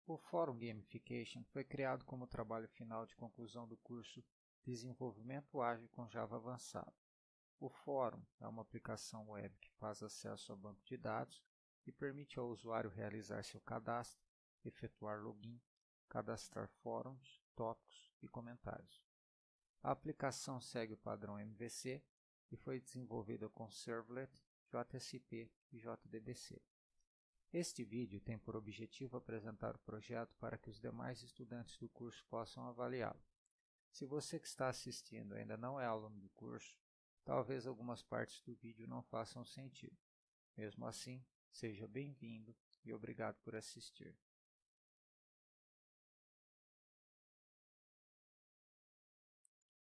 O Fórum Gamification foi criado como trabalho final de conclusão do curso Desenvolvimento Ágil com Java Avançado. O Fórum é uma aplicação web que faz acesso ao banco de dados e permite ao usuário realizar seu cadastro, efetuar login, cadastrar fóruns, tópicos e comentários. A aplicação segue o padrão MVC e foi desenvolvida com Servlet, JSP e JDBC. Este vídeo tem por objetivo apresentar o projeto para que os demais estudantes do curso possam avaliá-lo. Se você que está assistindo ainda não é aluno do curso, talvez algumas partes do vídeo não façam sentido. Mesmo assim, seja bem-vindo e obrigado por assistir.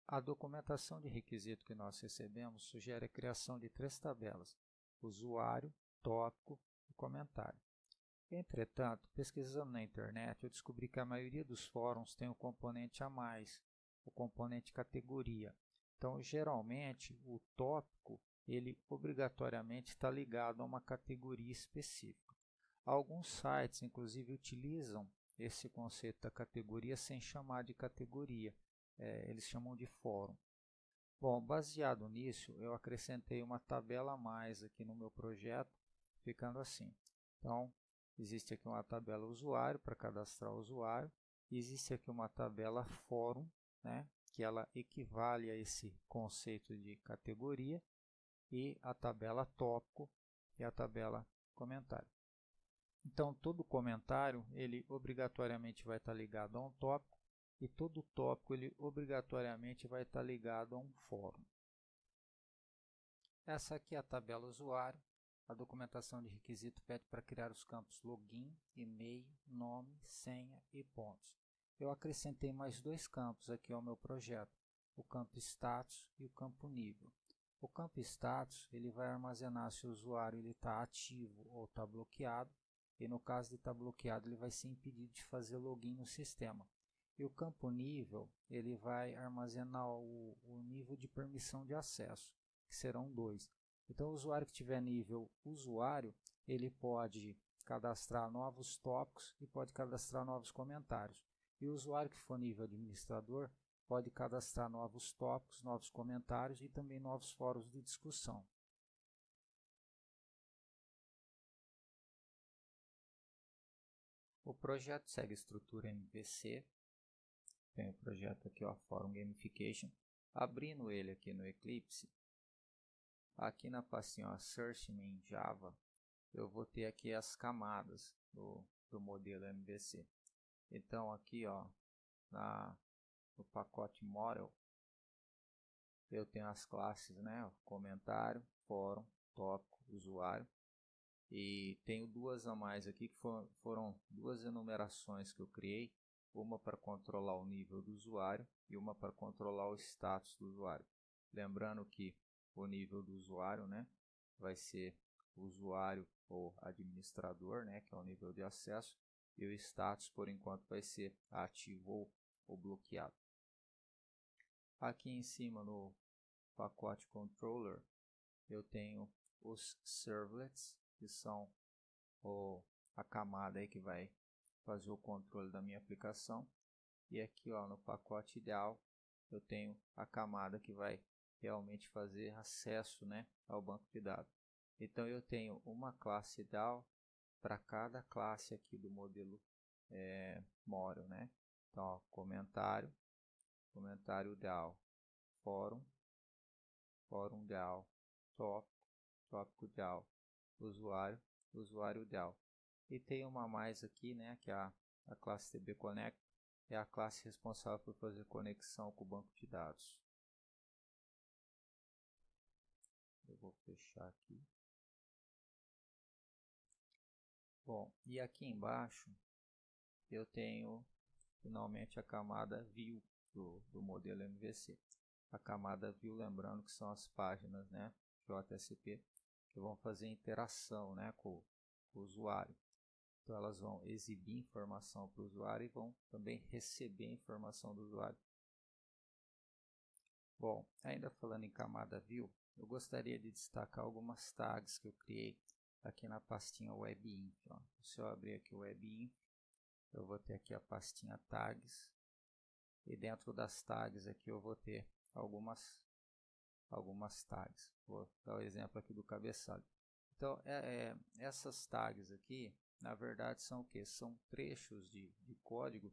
A documentação de requisito que nós recebemos sugere a criação de 3 tabelas: usuário, tópico e comentário. Entretanto, pesquisando na internet, eu descobri que a maioria dos fóruns tem o componente a mais, o componente categoria. Então, geralmente, o tópico, ele obrigatoriamente está ligado a uma categoria específica. Alguns sites, inclusive, utilizam esse conceito da categoria sem chamar de categoria. Eles chamam de fórum. Bom, baseado nisso, eu acrescentei uma tabela a mais aqui no meu projeto, ficando assim. Então, existe aqui uma tabela usuário para cadastrar o usuário, e existe aqui uma tabela fórum, né, que ela equivale a esse conceito de categoria, e a tabela tópico e a tabela comentário. Então, todo comentário, ele obrigatoriamente vai estar ligado a um tópico, e todo tópico ele obrigatoriamente vai estar ligado a um fórum. Essa aqui é a tabela usuário. A documentação de requisito pede para criar os campos login, e-mail, nome, senha e pontos. Eu acrescentei mais 2 campos aqui ao meu projeto, o campo status e o campo nível. O campo status ele vai armazenar se o usuário está ativo ou está bloqueado, e no caso de estar bloqueado ele vai ser impedido de fazer login no sistema. E o campo nível ele vai armazenar o nível de permissão de acesso, que serão 2. Então, o usuário que tiver nível usuário, ele pode cadastrar novos tópicos e pode cadastrar novos comentários. E o usuário que for nível administrador pode cadastrar novos tópicos, novos comentários e também novos fóruns de discussão. O projeto segue a estrutura MVC. Tem o projeto aqui, ó, Fórum Gamification. Abrindo ele aqui no Eclipse, aqui na pastinha ó, Search Me in Java, eu vou ter aqui as camadas do modelo MVC. Então aqui ó, no pacote Model, eu tenho as classes, né, comentário, fórum, tópico, usuário. E tenho 2 a mais aqui, que foram 2 enumerações que eu criei. Uma para controlar o nível do usuário e uma para controlar o status do usuário. Lembrando que o nível do usuário, né, vai ser o usuário ou administrador, né, que é o nível de acesso, e o status, por enquanto, vai ser ativo ou bloqueado. Aqui em cima, no pacote controller, eu tenho os servlets, que são a camada aí que vai fazer o controle da minha aplicação. E aqui ó, no pacote ideal eu tenho a camada que vai realmente fazer acesso, né, ao banco de dados. Então eu tenho uma classe ideal para cada classe aqui do modelo Model, né? Então ó, comentário ideal, fórum ideal, tópico ideal, usuário ideal. E tem uma a mais aqui, né, que é a classe DBConnect, é a classe responsável por fazer conexão com o banco de dados. Eu vou fechar aqui. Bom, e aqui embaixo eu tenho finalmente a camada View do modelo MVC. A camada View, lembrando que são as páginas, né, JSP, que vão fazer interação, né, com o usuário. Então elas vão exibir informação para o usuário e vão também receber informação do usuário. Bom, ainda falando em camada View, eu gostaria de destacar algumas tags que eu criei aqui na pastinha WebInf. Ó. Se eu abrir aqui o WebInf, eu vou ter aqui a pastinha tags, e dentro das tags aqui eu vou ter algumas tags. Vou dar o exemplo aqui do cabeçalho. Então, essas tags aqui, na verdade, são o que? São trechos de código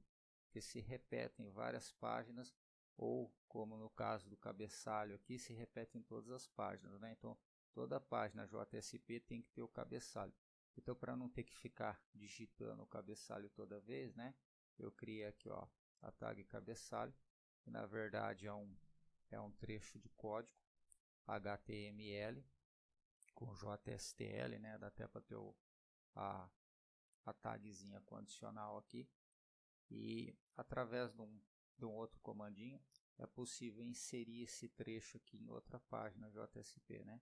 que se repetem em várias páginas, ou, como no caso do cabeçalho aqui, se repetem em todas as páginas, né? Então, toda a página JSP tem que ter o cabeçalho. Então, para não ter que ficar digitando o cabeçalho toda vez, né? Eu criei aqui, ó, a tag cabeçalho, que na verdade é um trecho de código HTML com JSTL, né? Dá até para ter a tagzinha condicional aqui. E através de um outro comandinho é possível inserir esse trecho aqui em outra página JSP, né?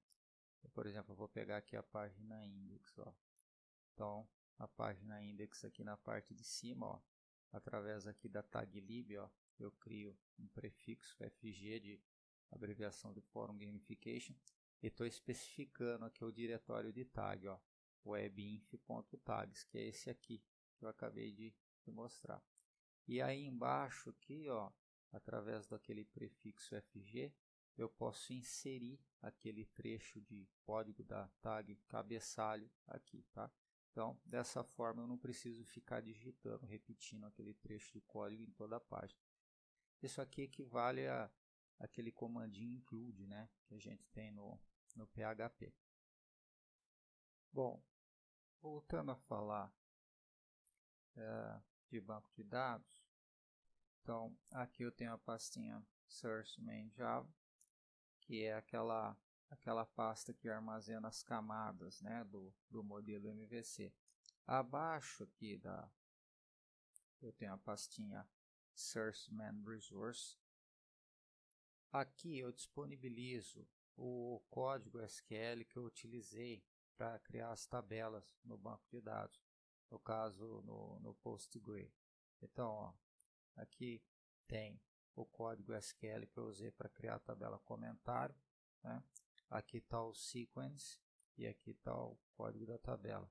Então, por exemplo, eu vou pegar aqui a página index, ó. Então, a página index aqui na parte de cima, ó, através aqui da tag lib, ó, eu crio um prefixo FG de abreviação de Forum Gamification e estou especificando aqui o diretório de tag, ó, webinf.tags, que é esse aqui que eu acabei de mostrar. E aí embaixo aqui, ó, através daquele prefixo FG, eu posso inserir aquele trecho de código da tag cabeçalho aqui, tá? Então, dessa forma eu não preciso ficar digitando, repetindo aquele trecho de código em toda a página. Isso aqui equivale a aquele comandinho include, né, que a gente tem no PHP. Bom, voltando a falar de banco de dados, então aqui eu tenho a pastinha source main java, que é aquela pasta que armazena as camadas, né, do modelo MVC. Abaixo aqui eu tenho a pastinha source main resource. Aqui eu disponibilizo o código SQL que eu utilizei para criar as tabelas no banco de dados, no caso no PostgreSQL. Então, ó, aqui tem o código SQL que eu usei para criar a tabela comentário, né? Aqui está o sequence e aqui está o código da tabela.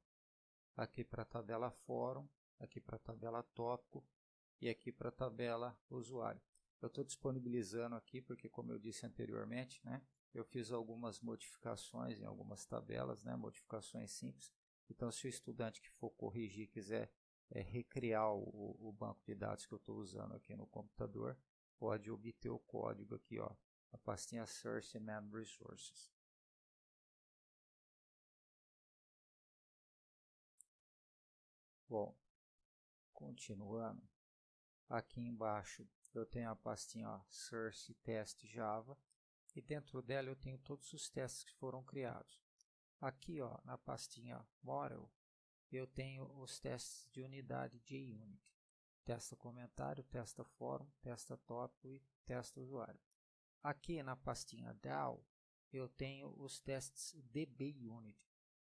Aqui para a tabela fórum, aqui para a tabela tópico e aqui para a tabela usuário. Eu estou disponibilizando aqui porque, como eu disse anteriormente, né, eu fiz algumas modificações em algumas tabelas, né, modificações simples. Então, se o estudante que for corrigir quiser recriar o banco de dados que eu estou usando aqui no computador, pode obter o código aqui, ó, a pastinha Source Main Resources. Bom, continuando, aqui embaixo eu tenho a pastinha, ó, Source Test Java, e dentro dela eu tenho todos os testes que foram criados. Aqui, ó, na pastinha Model, eu tenho os testes de unidade JUnit. Testa comentário, testa fórum, testa tópico e testa usuário. Aqui na pastinha DAO, eu tenho os testes DBUnit.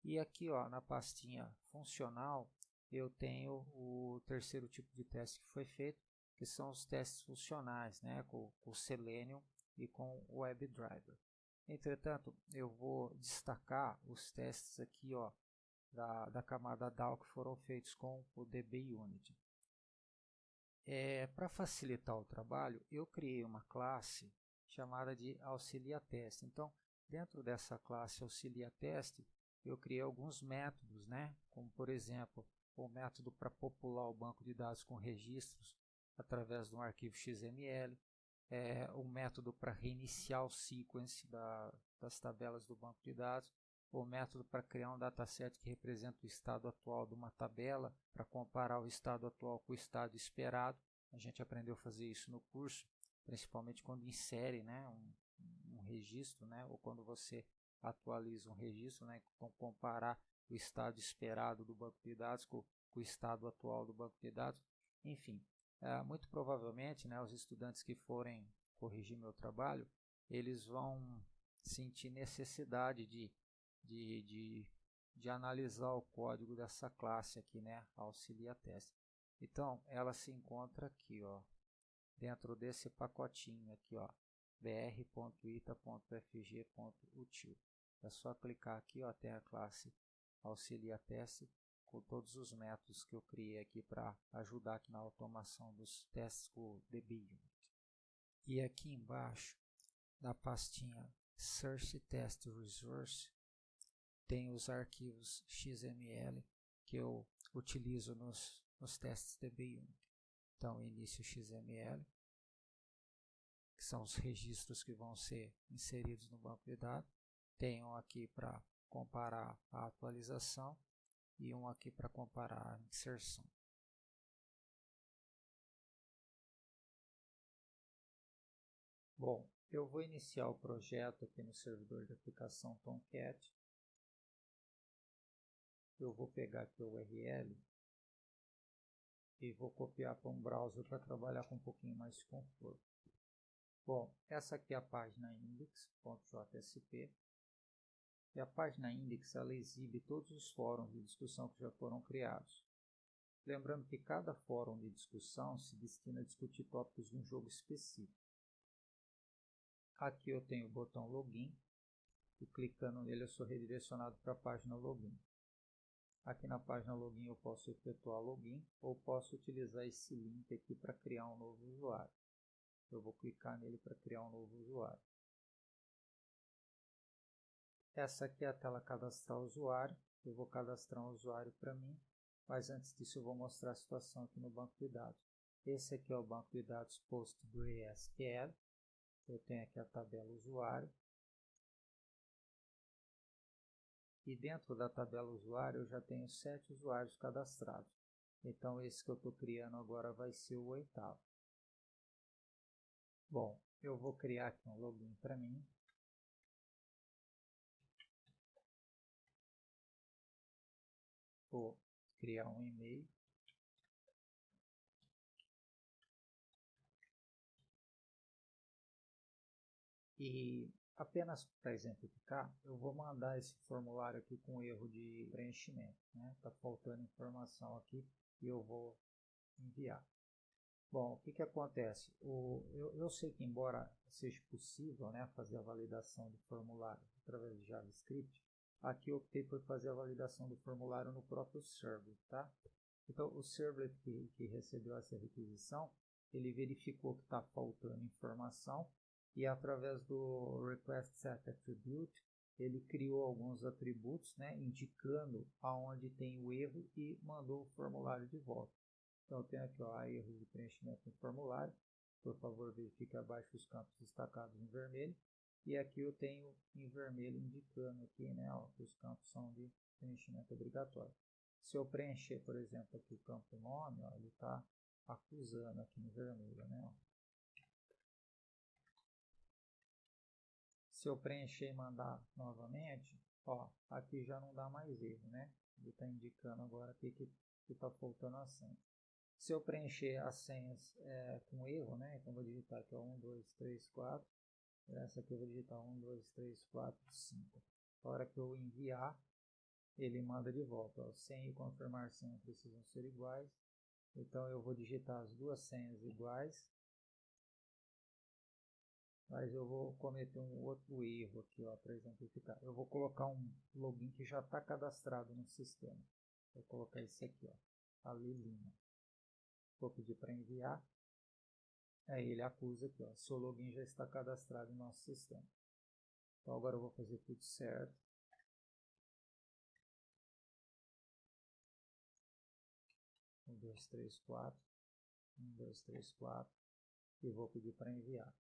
E aqui, ó, na pastinha funcional, eu tenho o terceiro tipo de teste que foi feito, que são os testes funcionais, né, com o Selenium e com o WebDriver. Entretanto, eu vou destacar os testes aqui, ó, da camada DAO que foram feitos com o DBUnit. Para facilitar o trabalho, eu criei uma classe chamada de AuxiliaTest. Então, dentro dessa classe AuxiliaTest, eu criei alguns métodos, né? Como, por exemplo, o método para popular o banco de dados com registros através de um arquivo XML, o método para reiniciar o sequence das tabelas do banco de dados, o método para criar um dataset que representa o estado atual de uma tabela, para comparar o estado atual com o estado esperado. A gente aprendeu a fazer isso no curso, principalmente quando insere, né, um registro, né, ou quando você atualiza um registro, né, então comparar o estado esperado do banco de dados com o estado atual do banco de dados. Enfim, muito provavelmente, né, os estudantes que forem corrigir meu trabalho, eles vão sentir necessidade de analisar o código dessa classe aqui, né, AuxiliaTest. Então, ela se encontra aqui, ó, dentro desse pacotinho aqui, ó, br.ita.fg.util. É só clicar aqui, ó, tem a classe AuxiliaTest com todos os métodos que eu criei aqui para ajudar aqui na automação dos testes com o DB-Unit. E aqui embaixo, na pastinha Source Test Resource, tem os arquivos XML que eu utilizo nos testes DB-Unit. Então, início XML, que são os registros que vão ser inseridos no banco de dados. Tem um aqui para comparar a atualização e um aqui para comparar a inserção. Bom, eu vou iniciar o projeto aqui no servidor de aplicação Tomcat. Eu vou pegar aqui o URL e vou copiar para um browser para trabalhar com um pouquinho mais de conforto. Bom, essa aqui é a página index.jsp. E a página index ela exibe todos os fóruns de discussão que já foram criados. Lembrando que cada fórum de discussão se destina a discutir tópicos de um jogo específico. Aqui eu tenho o botão login e clicando nele eu sou redirecionado para a página login. Aqui na página login eu posso efetuar login ou posso utilizar esse link aqui para criar um novo usuário. Eu vou clicar nele para criar um novo usuário. Essa aqui é a tela cadastrar usuário. Eu vou cadastrar um usuário para mim, mas antes disso eu vou mostrar a situação aqui no banco de dados. Esse aqui é o banco de dados PostgreSQL. Eu tenho aqui a tabela usuário. E dentro da tabela usuário eu já tenho 7 usuários cadastrados. Então esse que eu estou criando agora vai ser o 8º. Bom, eu vou criar aqui um login para mim. Vou criar um e-mail. E apenas para exemplificar, eu vou mandar esse formulário aqui com erro de preenchimento. Está faltando informação aqui e eu vou enviar. Bom, o que acontece? Eu sei que embora seja possível fazer a validação do formulário através de JavaScript, aqui eu optei por fazer a validação do formulário no próprio servlet, tá? Então, o servlet que recebeu essa requisição, ele verificou que está faltando informação e através do request set attribute, ele criou alguns atributos, indicando aonde tem o erro e mandou o formulário de volta. Então, eu tenho aqui erro de preenchimento no formulário. Por favor, verifique abaixo os campos destacados em vermelho. E aqui eu tenho em vermelho indicando aqui, que os campos são de preenchimento obrigatório. Se eu preencher, por exemplo, aqui o campo nome, ele está acusando aqui em vermelho, Se eu preencher e mandar novamente, aqui já não dá mais erro, Ele está indicando agora aqui que está faltando a senha. Se eu preencher as senhas com erro, então vou digitar aqui 1, 2, 3, 4. Essa aqui eu vou digitar 1, 2, 3, 4, 5. A hora que eu enviar, ele manda de volta. Senha e confirmar senha precisam ser iguais. Então eu vou digitar as duas senhas iguais. Mas eu vou cometer um outro erro aqui, para exemplificar. Eu vou colocar um login que já está cadastrado no sistema. Vou colocar esse aqui, a Lilina. Vou pedir para enviar. Aí ele acusa aqui, seu login já está cadastrado no nosso sistema. Então agora eu vou fazer tudo certo. Um, 2, 3, 4. 1, 2, 3, 4. E vou pedir para enviar.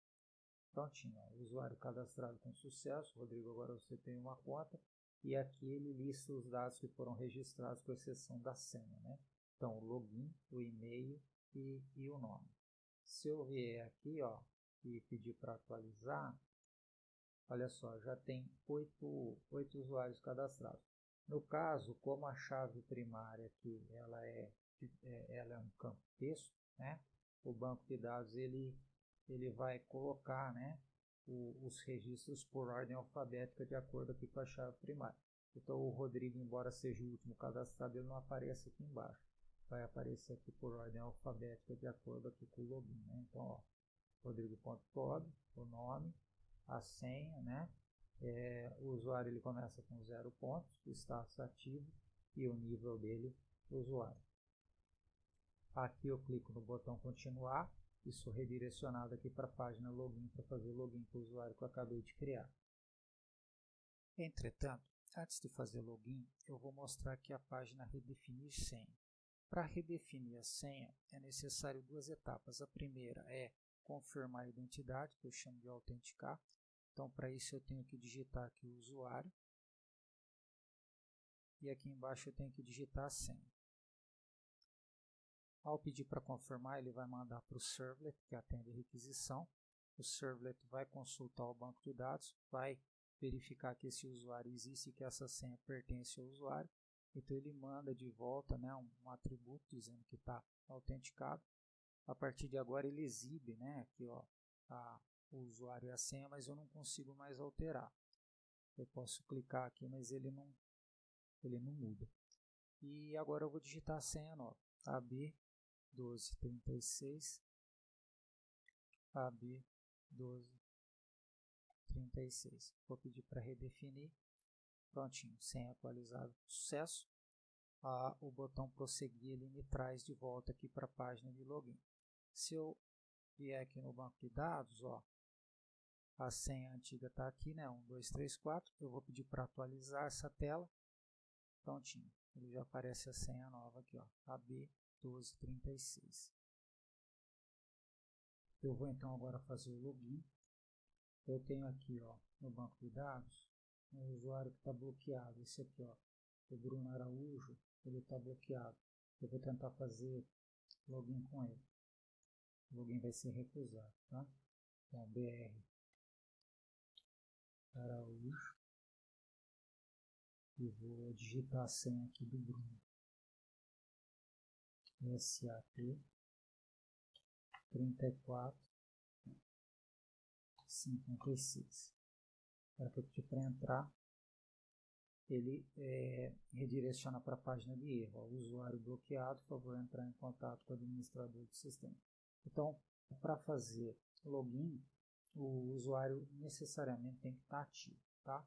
Prontinho, o usuário cadastrado com sucesso. Rodrigo, agora você tem uma conta. E aqui ele lista os dados que foram registrados, com exceção da senha, Então, o login, o e-mail e o nome. Se eu vier aqui, e pedir para atualizar, olha só, já tem 8 usuários cadastrados. No caso, como a chave primária aqui, ela é um campo texto, O banco de dados, ele vai colocar, os registros por ordem alfabética de acordo aqui com a chave primária. Então, o Rodrigo, embora seja o último cadastrado, ele não aparece aqui embaixo. Vai aparecer aqui por ordem alfabética de acordo aqui com o login, Então, rodrigo.pod, o nome, a senha, o usuário ele começa com 0 pontos, o status ativo, e o nível dele, usuário. Aqui eu clico no botão continuar e sou redirecionado aqui para a página login para fazer login com o usuário que eu acabei de criar. Entretanto, antes de fazer login, eu vou mostrar aqui a página redefinir senha. Para redefinir a senha, é necessário duas etapas. A primeira é confirmar a identidade, que eu chamo de autenticar. Então, para isso eu tenho que digitar aqui o usuário. E aqui embaixo eu tenho que digitar a senha. Ao pedir para confirmar, ele vai mandar para o servlet, que atende a requisição. O servlet vai consultar o banco de dados, vai verificar que esse usuário existe e que essa senha pertence ao usuário. Então ele manda de volta, né, um atributo dizendo que está autenticado. A partir de agora ele exibe, né, aqui, ó, o usuário e a senha, mas eu não consigo mais alterar. Eu posso clicar aqui, mas ele não muda. E agora eu vou digitar a senha nova, AB1236, AB1236. Vou pedir para redefinir. Prontinho, senha atualizada, sucesso. O botão prosseguir, ele me traz de volta aqui para a página de login. Se eu vier aqui no banco de dados, ó, a senha antiga está aqui, né, 1234. Eu vou pedir para atualizar essa tela. Prontinho, ele já aparece a senha nova aqui, ó, AB1236. Eu vou então agora fazer o login. Eu tenho aqui, ó, no banco de dados, um usuário que está bloqueado. Esse aqui, ó, o Bruno Araújo, ele está bloqueado. Eu vou tentar fazer login com ele. O login vai ser recusado, tá? Então, BR Araújo. E vou digitar a senha aqui do Bruno. SAP 3456. Para que eu pedir para entrar, ele redireciona para a página de erro. O usuário bloqueado, por favor, entrar em contato com o administrador do sistema. Então, para fazer login, o usuário necessariamente tem que estar ativo, tá?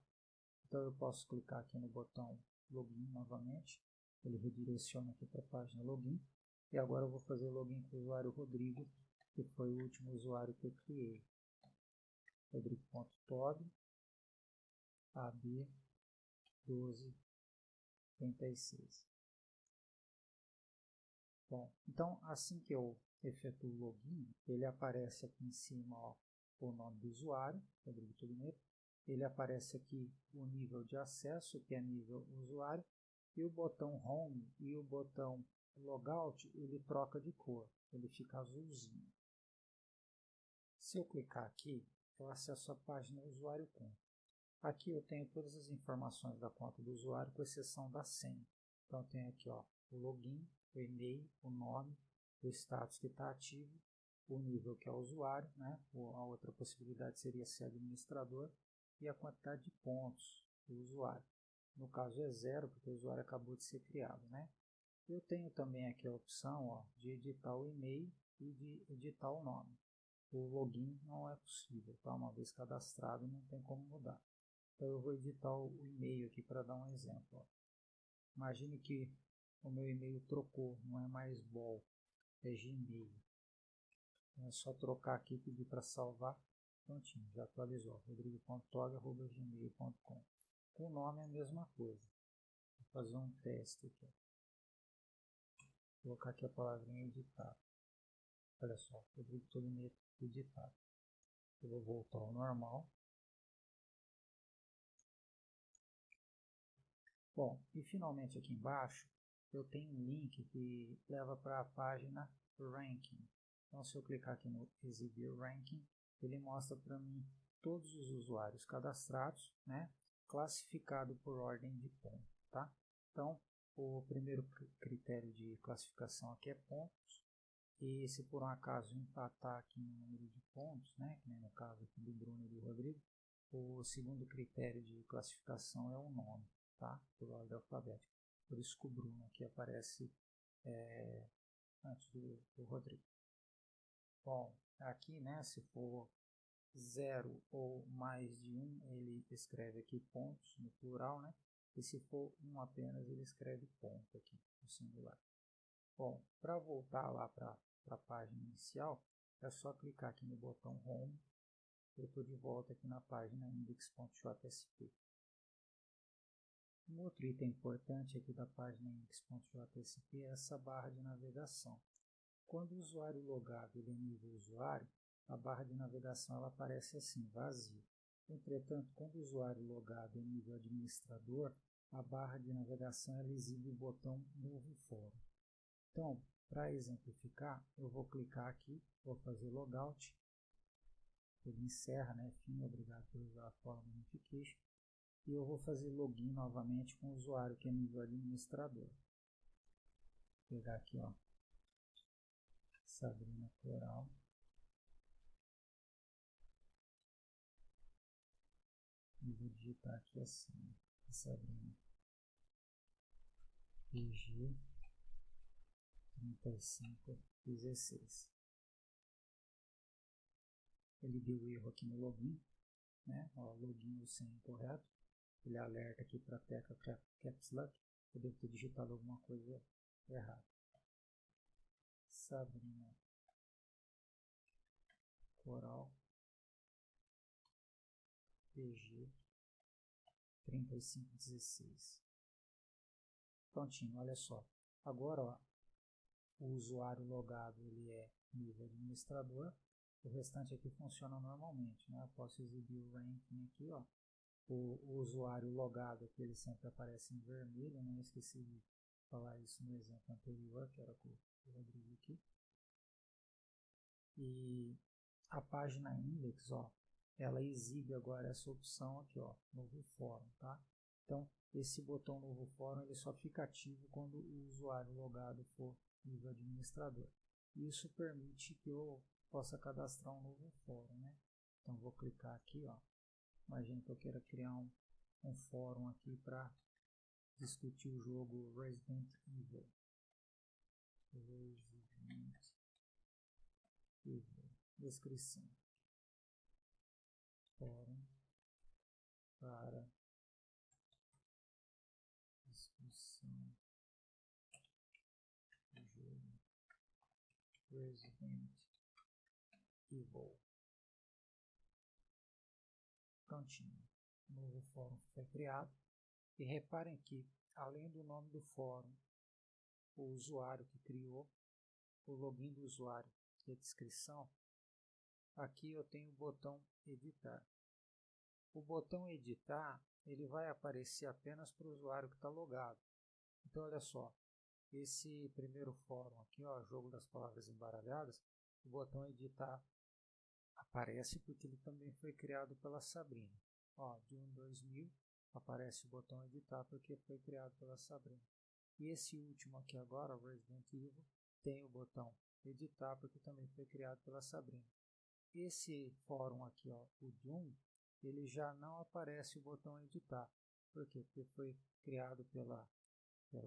Então eu posso clicar aqui no botão login novamente, ele redireciona aqui para a página login. E agora eu vou fazer login com o usuário Rodrigo, que foi o último usuário que eu criei. Rodrigo.tog AB1236. Bom, então assim que eu efetuo o login, ele aparece aqui em cima, ó, o nome do usuário, Rodrigo Togneto. Ele aparece aqui o nível de acesso, que é nível usuário, e o botão Home e o botão Logout, ele troca de cor, ele fica azulzinho. Se eu clicar aqui, eu acesso a página usuário conta. Aqui eu tenho todas as informações da conta do usuário, com exceção da senha. Então eu tenho aqui, ó, o login, o e-mail, o nome, o status que está ativo, o nível que é o usuário, né? A outra possibilidade seria ser administrador, e a quantidade de pontos do usuário. No caso é 0, porque o usuário acabou de ser criado, né? Eu tenho também aqui a opção, ó, de editar o e-mail e de editar o nome. O login não é possível, tá? Uma vez cadastrado não tem como mudar. Então eu vou editar o e-mail aqui para dar um exemplo, ó. Imagine que o meu e-mail trocou, não é mais bol, é Gmail. Então é só trocar aqui e pedir para salvar. Prontinho, já atualizou, rodrigo.tog@gmail.com. Com o nome é a mesma coisa. Vou fazer um teste aqui. Vou colocar aqui a palavrinha editar. Olha só, Rodrigo Togneto editado. Eu vou voltar ao normal. Bom, e finalmente aqui embaixo eu tenho um link que leva para a página Ranking. Então se eu clicar aqui no exibir Ranking, ele mostra para mim todos os usuários cadastrados, né, classificado por ordem de ponto, tá? Então o primeiro critério de classificação aqui é pontos, e se por um acaso empatar aqui no número de pontos, né, que nem no caso aqui do Bruno e do Rodrigo, o segundo critério de classificação é o nome, tá? Por ordem alfabética. Por isso que o Bruno aqui aparece antes do Rodrigo. Bom, aqui, né, se for 0 ou mais de 1, ele escreve aqui pontos no plural, né? e se for um apenas, ele escreve ponto aqui no singular. Bom, para voltar lá para a página inicial, é só clicar aqui no botão Home. Eu estou de volta aqui na página index.jsp. Um outro item importante aqui da página index.jsp é essa barra de navegação. Quando o usuário logado ele é nível usuário, a barra de navegação ela aparece assim, vazia. Entretanto, quando o usuário logado é nível administrador, a barra de navegação ela exibe o botão Novo Fórum. Então, para exemplificar, eu vou clicar aqui, vou fazer logout. Ele encerra, né? Fim, obrigado por usar a Forum Unification. E eu vou fazer login novamente com o usuário que é nível administrador. Vou pegar aqui, ó, Sabrina Coral. E vou digitar aqui assim, Sabrina PG 3516. Ele deu erro aqui no login, né? Ó, login ou senha incorreto. Ele alerta aqui para a tecla Caps Lock. Eu devo ter digitado alguma coisa errada. Sabrina Coral PG 3516. Prontinho, olha só. Agora, ó, o usuário logado ele é nível administrador. O restante aqui funciona normalmente, né? Eu posso exibir o ranking aqui, ó. O usuário logado aqui ele sempre aparece em vermelho, né? Eu esqueci de falar isso no exemplo anterior, que era com o Rodrigo aqui. E a página index, ó, ela exibe agora essa opção aqui, ó, novo fórum, tá? Então, esse botão novo fórum ele só fica ativo quando o usuário logado for nível administrador. Isso permite que eu possa cadastrar um novo fórum, né? Então, vou clicar aqui, ó. Imagina que eu queira criar um fórum aqui para discutir o jogo Resident Evil. Descrição. Fórum para discussão do jogo Resident Evil. Prontinho. O novo fórum foi criado. E reparem que, além do nome do fórum, o usuário que criou, o login do usuário e a descrição, aqui eu tenho o botão editar. O botão editar, ele vai aparecer apenas para o usuário que está logado. Então, olha só, esse primeiro fórum aqui, ó, jogo das palavras embaralhadas, o botão editar aparece porque ele também foi criado pela Sabrina. Ó, June 2000 aparece o botão editar porque foi criado pela Sabrina. E esse último aqui agora, o Resident Evil, tem o botão editar porque também foi criado pela Sabrina. Esse fórum aqui, ó, o June, ele já não aparece o botão editar. Por quê? Porque foi criado pela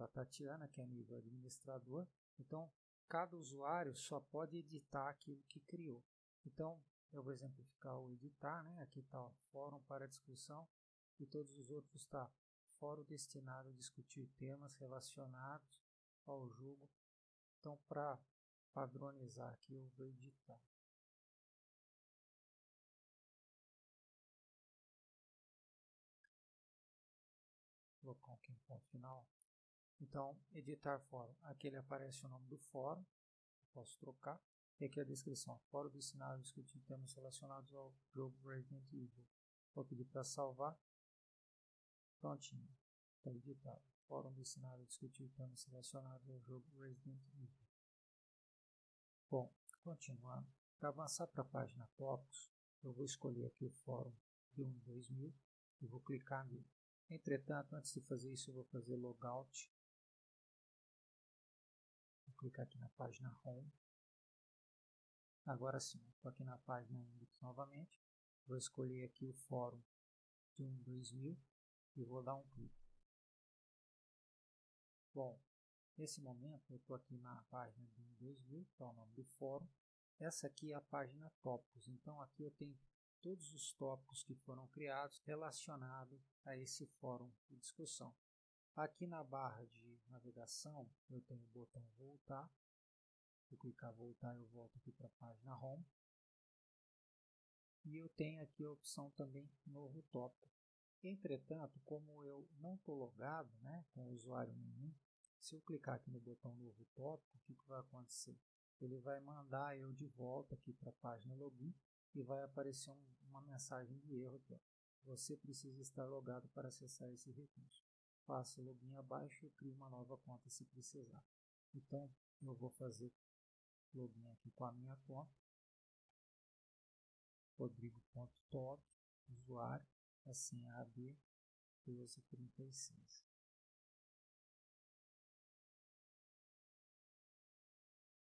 Tatiana, que é nível administrador. Então, cada usuário só pode editar aquilo que criou. Então, eu vou exemplificar o editar, né? Aqui está o fórum para discussão e todos os outros está fórum destinado a discutir temas relacionados ao jogo. Então, para padronizar aqui, eu vou editar. Vou colocar aqui um ponto final. Então, editar fórum. Aqui ele aparece o nome do fórum. Posso trocar. E aqui a descrição. Fórum destinado a discutir temas relacionados ao jogo Resident Evil. Vou pedir para salvar. Prontinho. Está editado. Fórum destinado a discutir temas relacionados ao jogo Resident Evil. Bom, continuando. Para avançar para a página Tópicos, eu vou escolher aqui o fórum de 2000 e vou clicar nele. Entretanto, antes de fazer isso, eu vou fazer logout. Vou clicar aqui na página Home. Agora sim, estou aqui na página Index novamente. Vou escolher aqui o fórum de 2000 e vou dar um clique. Bom, nesse momento eu estou aqui na página de 2000, que é o nome do fórum. Essa aqui é a página Tópicos. Então aqui eu tenho todos os tópicos que foram criados relacionados a esse fórum de discussão. Aqui na barra de navegação eu tenho o botão voltar. Se eu clicar voltar, eu volto aqui para a página home. E eu tenho aqui a opção também novo tópico. Entretanto, como eu não estou logado, né, com usuário nenhum, se eu clicar aqui no botão novo tópico, o que vai acontecer? Ele vai mandar eu de volta aqui para a página login e vai aparecer uma mensagem de erro aqui. Ó. Você precisa estar logado para acessar esse recurso. Faça o login abaixo e crie uma nova conta se precisar. Então, eu vou fazer login aqui com a minha conta. Rodrigo.top, usuário, a senha AB 1236.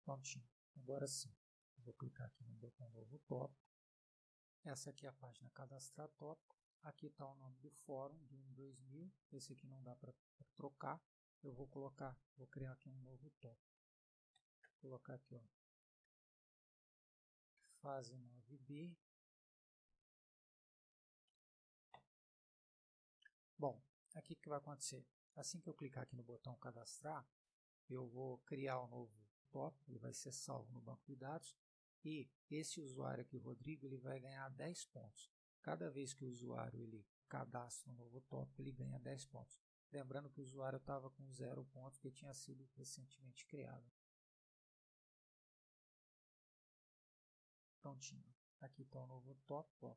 Prontinho. Agora sim, vou clicar aqui no botão novo tópico. Essa aqui é a página cadastrar tópico. Aqui está o nome do fórum de 2000. Esse aqui não dá para trocar. Eu vou criar aqui um novo tópico. Vou colocar aqui, ó, fase 9B. Bom, aqui o que vai acontecer? Assim que eu clicar aqui no botão cadastrar, eu vou criar um novo tópico, ele vai ser salvo no banco de dados e esse usuário aqui, Rodrigo, ele vai ganhar 10 pontos. Cada vez que o usuário ele cadastra um novo tópico, ele ganha 10 pontos. Lembrando que o usuário estava com 0 pontos, que tinha sido recentemente criado. Prontinho. Aqui está o novo tópico, ó,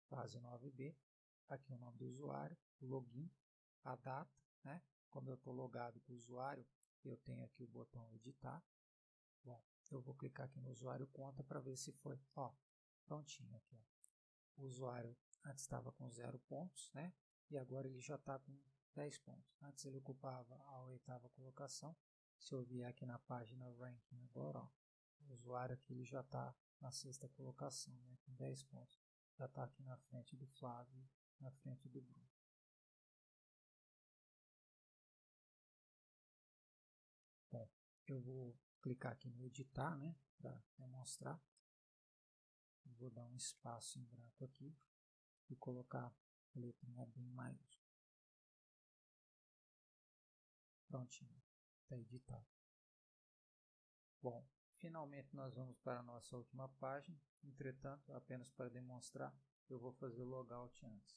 fase 9B. Aqui o nome do usuário, o login, a data, né? Como eu estou logado com o usuário, eu tenho aqui o botão editar. Bom, eu vou clicar aqui no usuário conta para ver se foi. Ó, prontinho aqui. Ó. O usuário antes estava com 0 pontos, né? E agora ele já está com 10 pontos. Antes ele ocupava a 8ª colocação. Se eu vier aqui na página ranking agora, ó, o usuário aqui ele já está na 6ª colocação, né? Com 10 pontos. Já está aqui na frente do Flávio, na frente do Bruno. Bom, eu vou clicar aqui no editar, né, para demonstrar. Vou dar um espaço em branco aqui e colocar a letrinha B em maiúsculo. Prontinho, está editado. Bom, finalmente nós vamos para a nossa última página. Entretanto, apenas para demonstrar, eu vou fazer o logout antes.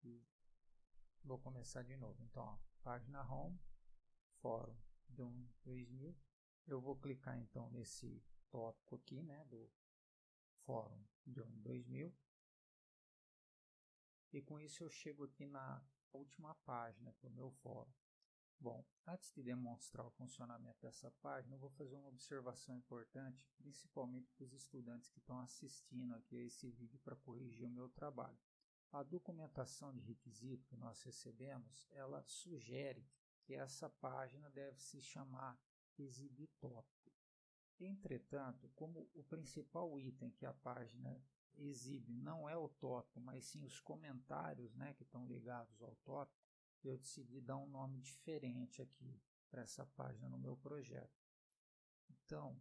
E vou começar de novo. Então, ó, página home, fórum de 2000. Eu vou clicar então nesse tópico aqui, né, do fórum de 2000. E com isso eu chego aqui na última página do meu fórum. Bom, antes de demonstrar o funcionamento dessa página, eu vou fazer uma observação importante, principalmente para os estudantes que estão assistindo aqui a esse vídeo para corrigir o meu trabalho. A documentação de requisito que nós recebemos, ela sugere que essa página deve se chamar exibir tópico. Entretanto, como o principal item que a página exibe não é o tópico, mas sim os comentários, né, que estão ligados ao tópico, eu decidi dar um nome diferente aqui para essa página no meu projeto. Então,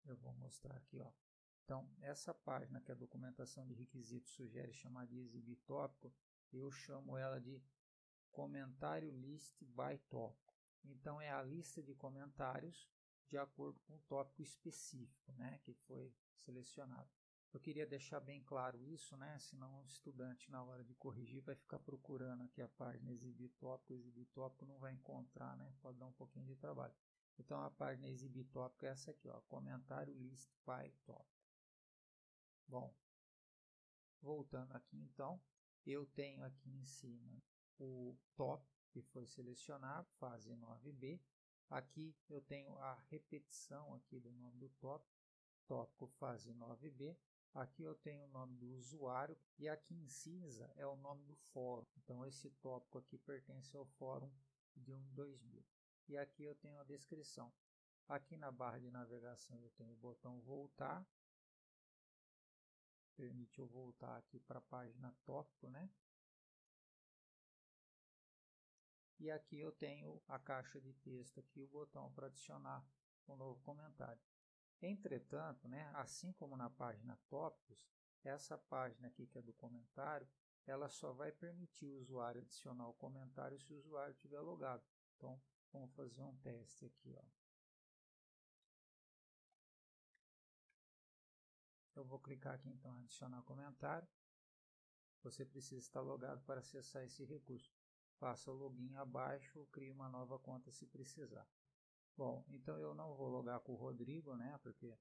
eu vou mostrar aqui, ó. Então, essa página que a documentação de requisitos sugere chamar de exibir tópico, eu chamo ela de comentário list by tópico. Então, é a lista de comentários de acordo com o tópico específico, né, que foi selecionado. Eu queria deixar bem claro isso, né? Senão o estudante, na hora de corrigir, vai ficar procurando aqui a página exibir tópico, não vai encontrar, né? Pode dar um pouquinho de trabalho. Então, a página exibir tópico é essa aqui, ó, comentário list by tópico. Bom, voltando aqui então, eu tenho aqui em cima o tópico que foi selecionado, fase 9B. Aqui eu tenho a repetição aqui do nome do tópico fase 9B. Aqui eu tenho o nome do usuário e aqui em cinza é o nome do fórum. Então esse tópico aqui pertence ao fórum de 2000. E aqui eu tenho a descrição. Aqui na barra de navegação eu tenho o botão voltar. Permite eu voltar aqui para a página tópico, né? E aqui eu tenho a caixa de texto aqui, o botão para adicionar um novo comentário. Entretanto, né, assim como na página Tópicos, essa página aqui que é do comentário, ela só vai permitir o usuário adicionar o comentário se o usuário estiver logado. Então, vamos fazer um teste aqui, ó. Eu vou clicar aqui então em adicionar comentário. Você precisa estar logado para acessar esse recurso. Faça o login abaixo ou crie uma nova conta se precisar. Bom, então eu não vou logar com o Rodrigo, né? Porque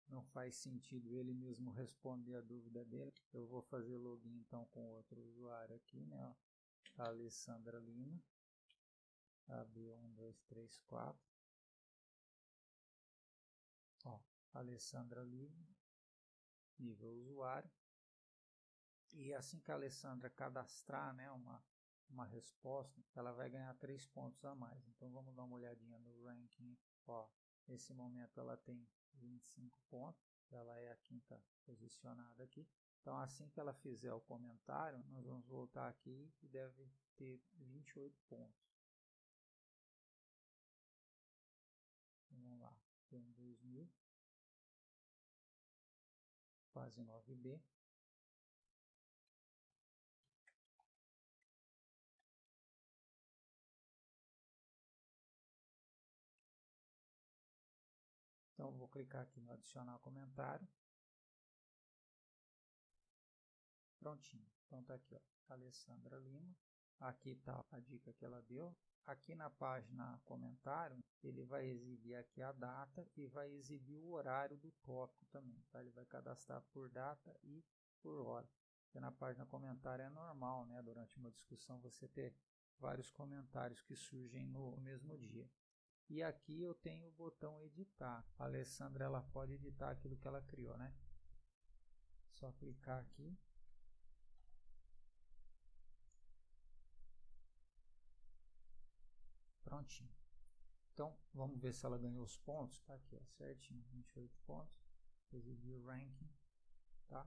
não faz sentido ele mesmo responder a dúvida dele. Eu vou fazer login então com outro usuário aqui, né? Ó, Alessandra Lima. AB1234. Ó, Alessandra Lima. Nível usuário. E assim que a Alessandra cadastrar, né, uma resposta, ela vai ganhar 3 pontos a mais. Então vamos dar uma olhadinha no ranking. Ó, nesse momento ela tem 25 pontos, ela é a 5ª posicionada aqui. Então assim que ela fizer o comentário, nós vamos voltar aqui e deve ter 28 pontos. Então, vamos lá, tem 2000, quase 9B. Então vou clicar aqui no adicionar comentário. Prontinho. Então está aqui, ó, Alessandra Lima. Aqui está a dica que ela deu. Aqui na página comentário, ele vai exibir aqui a data e vai exibir o horário do tópico também. Tá? Ele vai cadastrar por data e por hora. Porque na página comentário é normal, né? Durante uma discussão você ter vários comentários que surgem no mesmo dia. E aqui eu tenho o botão editar. A Alessandra ela pode editar aquilo que ela criou, né? Só clicar aqui. Prontinho. Então, vamos ver se ela ganhou os pontos. Tá aqui, ó, certinho, 28 pontos. Exibir o ranking, tá?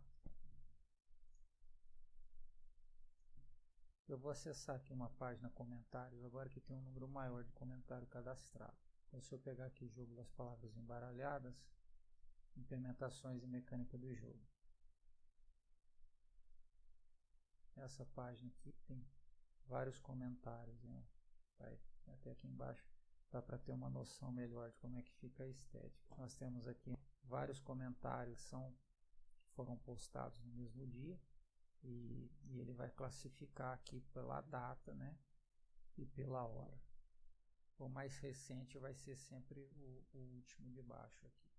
Eu vou acessar aqui uma página comentários, agora que tem um número maior de comentário cadastrado. Então, se eu pegar aqui jogo das palavras embaralhadas, implementações e mecânica do jogo. Essa página aqui tem vários comentários, né? Vai até aqui embaixo. Dá para ter uma noção melhor de como é que fica a estética. Nós temos aqui vários comentários que foram postados no mesmo dia e ele vai classificar aqui pela data, né, e pela hora. O mais recente vai ser sempre o último de baixo aqui.